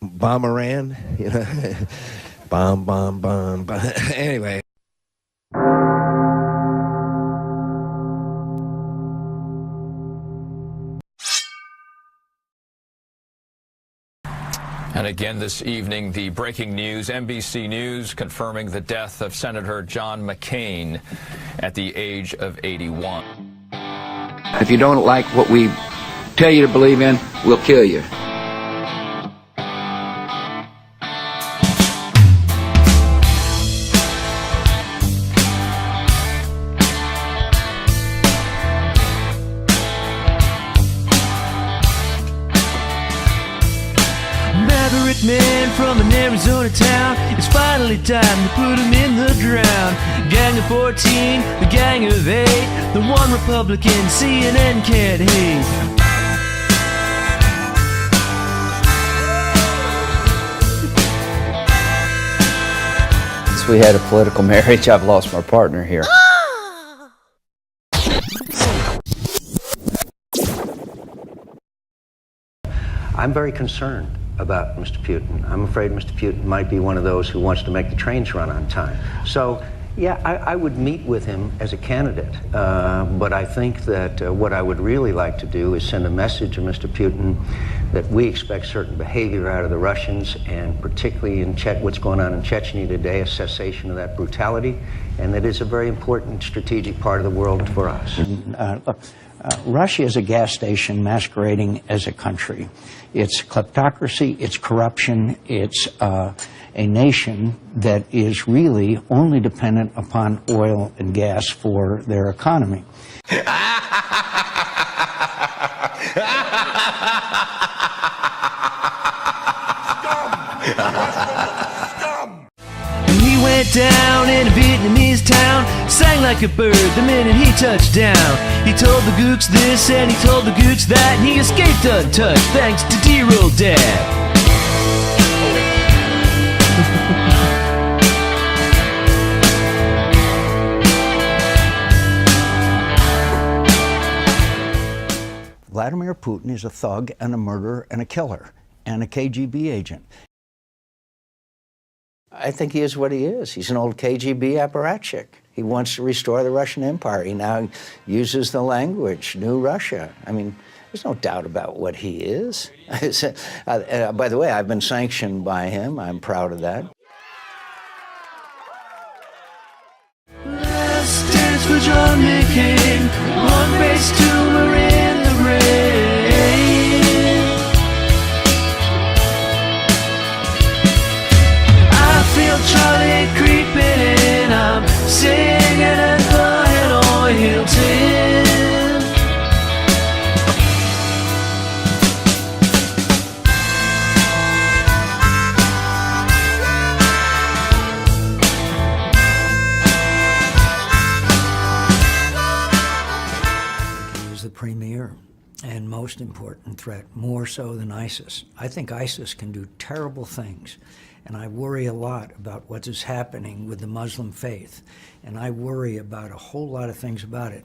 bomberan, you know, bomb, bomb, bomb, bomb. Anyway. And again this evening, the breaking news, NBC News confirming the death of Senator John McCain at the age of 81. If you don't like what we tell you to believe in, we'll kill you. Man from an Arizona town, it's finally time to put him in the ground. Gang of 14, the gang of 8, the one Republican CNN can't hate. Since we had a political marriage, I've lost my partner here. I'm very concerned about Mr. Putin. I'm afraid Mr. Putin might be one of those who wants to make the trains run on time. So, yeah, I would meet with him as a candidate, but I think that what I would really like to do is send a message to Mr. Putin that we expect certain behavior out of the Russians, and particularly in what's going on in Chechnya today, a cessation of that brutality, and that is a very important strategic part of the world for us. Russia is a gas station masquerading as a country. It's kleptocracy, it's corruption, it's a nation that is really only dependent upon oil and gas for their economy. He went down in a Vietnamese town, sang like a bird the minute he touched down. He told the gooks this and he told the gooks that, and he escaped untouched thanks to dear old dad. Vladimir Putin is a thug and a murderer and a killer and a KGB agent. I think he is what he is. He's an old KGB apparatchik. He wants to restore the Russian Empire. He now uses the language, New Russia. I mean, there's no doubt about what he is. By the way, I've been sanctioned by him. I'm proud of that. Last dance for John McCain, one race to we're in the rain. I feel Charlie creeping in, I'm singing at the Hanoi Hilton. The premier and most important threat, more so than ISIS. I think ISIS can do terrible things, and I worry a lot about what is happening with the Muslim faith, and I worry about a whole lot of things about it.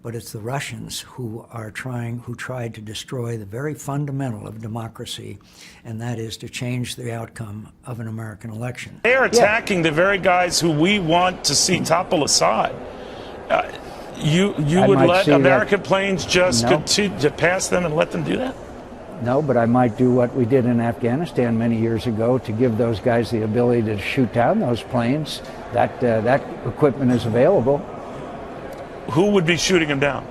But it's the Russians who tried to destroy the very fundamental of democracy, and that is to change the outcome of an American election. They are attacking the very guys who we want to see topple Assad. You would let American planes just continue to pass them and let them do that? No, but I might do what we did in Afghanistan many years ago to give those guys the ability to shoot down those planes. That equipment is available. Who would be shooting them down?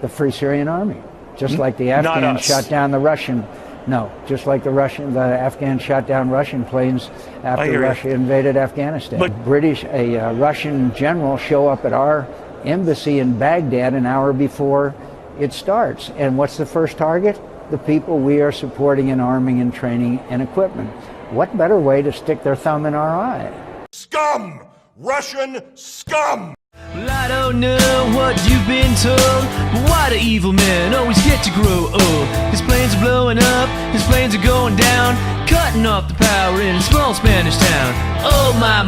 The Free Syrian Army, just like the Afghans shot down the Russian. No, just like the Afghans shot down Russian planes after Russia invaded Afghanistan. But a Russian general show up at our embassy in Baghdad an hour before it starts. And what's the first target? The people we are supporting in arming and training and equipment. What better way to stick their thumb in our eye? Scum! Russian scum! Well, I don't know what you've been told, but why do evil men always get to grow old? His planes are blowing up, his planes are going down, cutting off the power in a small Spanish town. Oh my,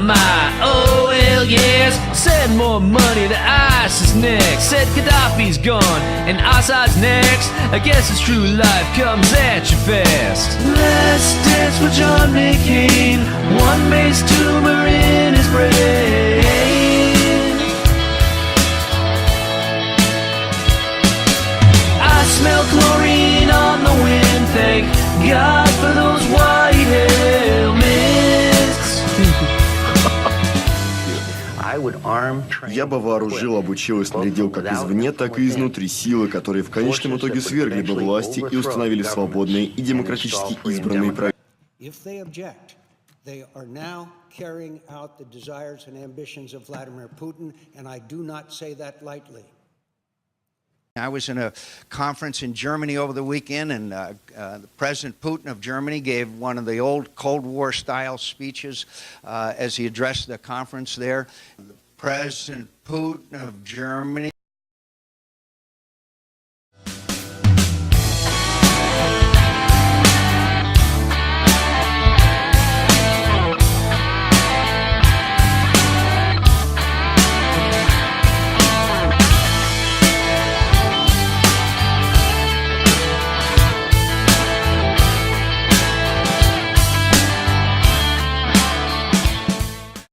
oh hell yes, send more money to ISIS next. Said Gaddafi's gone and Assad's next. I guess it's true life comes at you fast. Let's dance for John McCain. One mace tumor in his brain. I smell chlorine on the wind. Thank God for those white helmets. Я бы вооружил, обучил и снарядил как извне, так и изнутри силы, которые в конечном итоге свергли бы власти и установили свободные и демократически избранные правительства. They are now carrying out the desires and ambitions of Vladimir Putin, and I do not say that lightly. I was in a conference in Germany over the weekend, and President Putin of Germany gave one of the old Cold War-style speeches as he addressed the conference there. President Putin of Germany.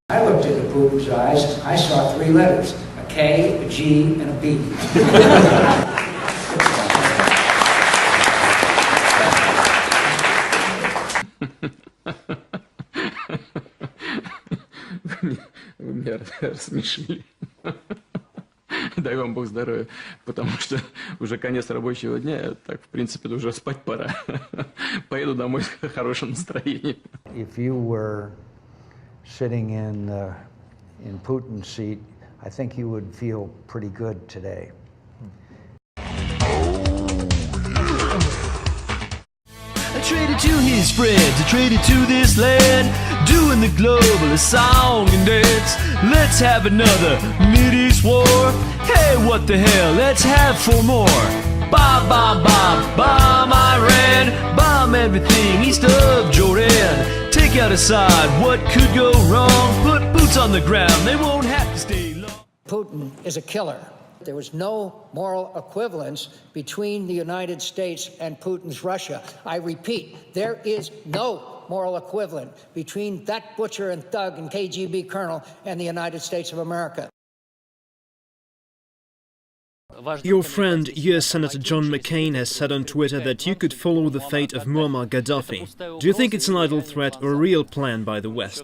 I looked into Putin's eyes, I saw three letters, a K, a G, and a B. Вы меня рассмешили. Дай вам Бог здоровья, потому что уже конец рабочего дня, так, в принципе, уже спать пора. Поеду домой с хорошим настроением. If you were sitting in Putin's seat, I think you would feel pretty good today. I traded to his friends, I traded to this land, doing the globalist song and dance. Let's have another Mideast war. Hey, what the hell, let's have 4 more. Bomb, bomb, bomb, bomb Iran, bomb everything east of Jordan. Take out aside what could go wrong. Put boots on the ground, they won't have to stay long. Putin is a killer. There was no moral equivalence between the United States and Putin's Russia. I repeat, there is no moral equivalent between that butcher and thug and KGB colonel and the United States of America. Your friend, US Senator John McCain, has said on Twitter that you could follow the fate of Muammar Gaddafi. Do you think it's an idle threat or a real plan by the West?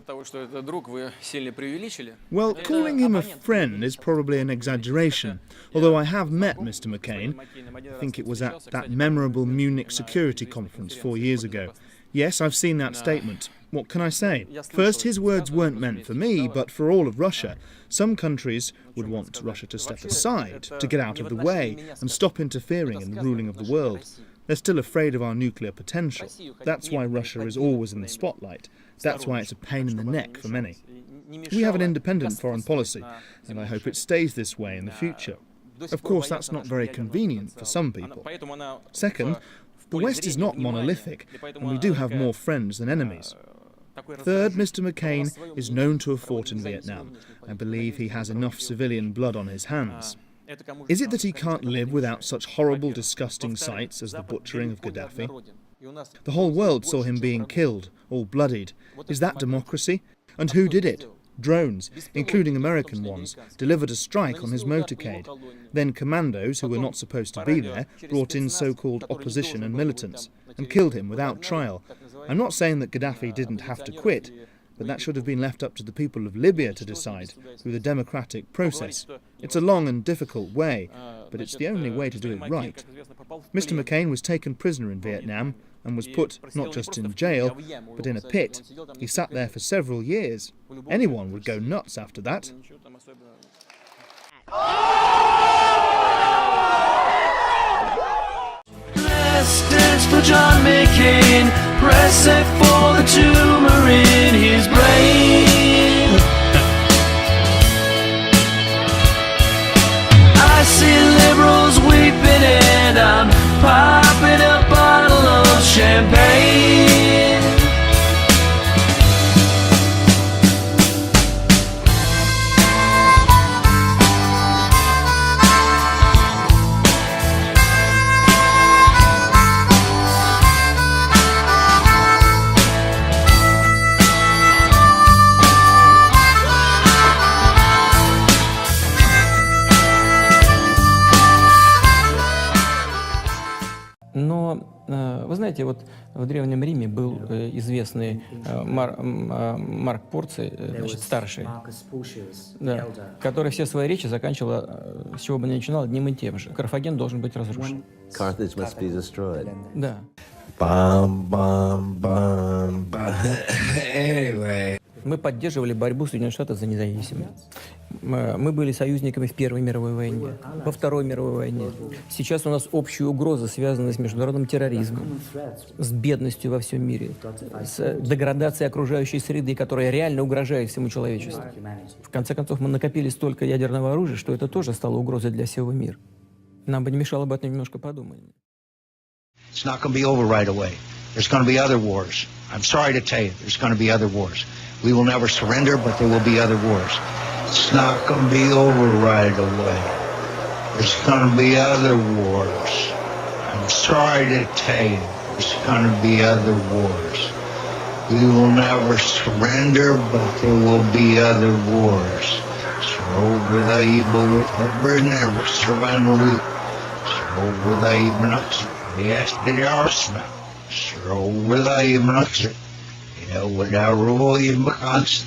Well, calling him a friend is probably an exaggeration, although I have met Mr. McCain. I think it was at that memorable Munich Security Conference 4 years ago. Yes, I've seen that statement. What can I say? First, his words weren't meant for me, but for all of Russia. Some countries would want Russia to step aside, to get out of the way, and stop interfering in the ruling of the world. They're still afraid of our nuclear potential. That's why Russia is always in the spotlight. That's why it's a pain in the neck for many. We have an independent foreign policy, and I hope it stays this way in the future. Of course, that's not very convenient for some people. Second, the West is not monolithic, and we do have more friends than enemies. Third, Mr. McCain is known to have fought in Vietnam. I believe he has enough civilian blood on his hands. Is it that he can't live without such horrible, disgusting sights as the butchering of Gaddafi? The whole world saw him being killed, all bloodied. Is that democracy? And who did it? Drones, including American ones, delivered a strike on his motorcade. Then commandos, who were not supposed to be there, brought in so-called opposition and militants, and killed him without trial. I'm not saying that Gaddafi didn't have to quit, but that should have been left up to the people of Libya to decide, through the democratic process. It's a long and difficult way, but it's the only way to do it right. Mr. McCain was taken prisoner in Vietnam, and was put not just in jail, but in a pit. He sat there for several years. Anyone would go nuts after that. Let's dance for John McCain. Press it for the tumor in his brain. I see liberals weeping and I'm popping a bottle of champagne. знаете, вот в Древнем Риме был известный Марк Порций, значит, старший, да, который все свои речи заканчивал, с чего бы ни начинал, одним и тем же. Карфаген должен быть разрушен. Carthage must be destroyed. Да. Anyway. Мы поддерживали борьбу Соединенных Штатов за независимость. Мы были союзниками в Первой мировой войне, во Второй мировой войне. Сейчас у нас общие угрозы, связанные с международным терроризмом, с бедностью во всем мире, с деградацией окружающей среды, которая реально угрожает всему человечеству. В конце концов, мы накопили столько ядерного оружия, что это тоже стало угрозой для всего мира. Нам бы не мешало об этом немножко подумать. It's not going to be over right away. There's going to be other wars. I'm sorry to tell you, there's going to be other wars. We will never surrender, but there will be other wars. It's not going to be over right away. There's going to be other wars. I'm sorry to tell you, there's going to be other wars. We will never surrender, but there will be other wars. So with evil, never surrender. So with evil, yes, they are smell. So with evil, you know, with our rule, you must.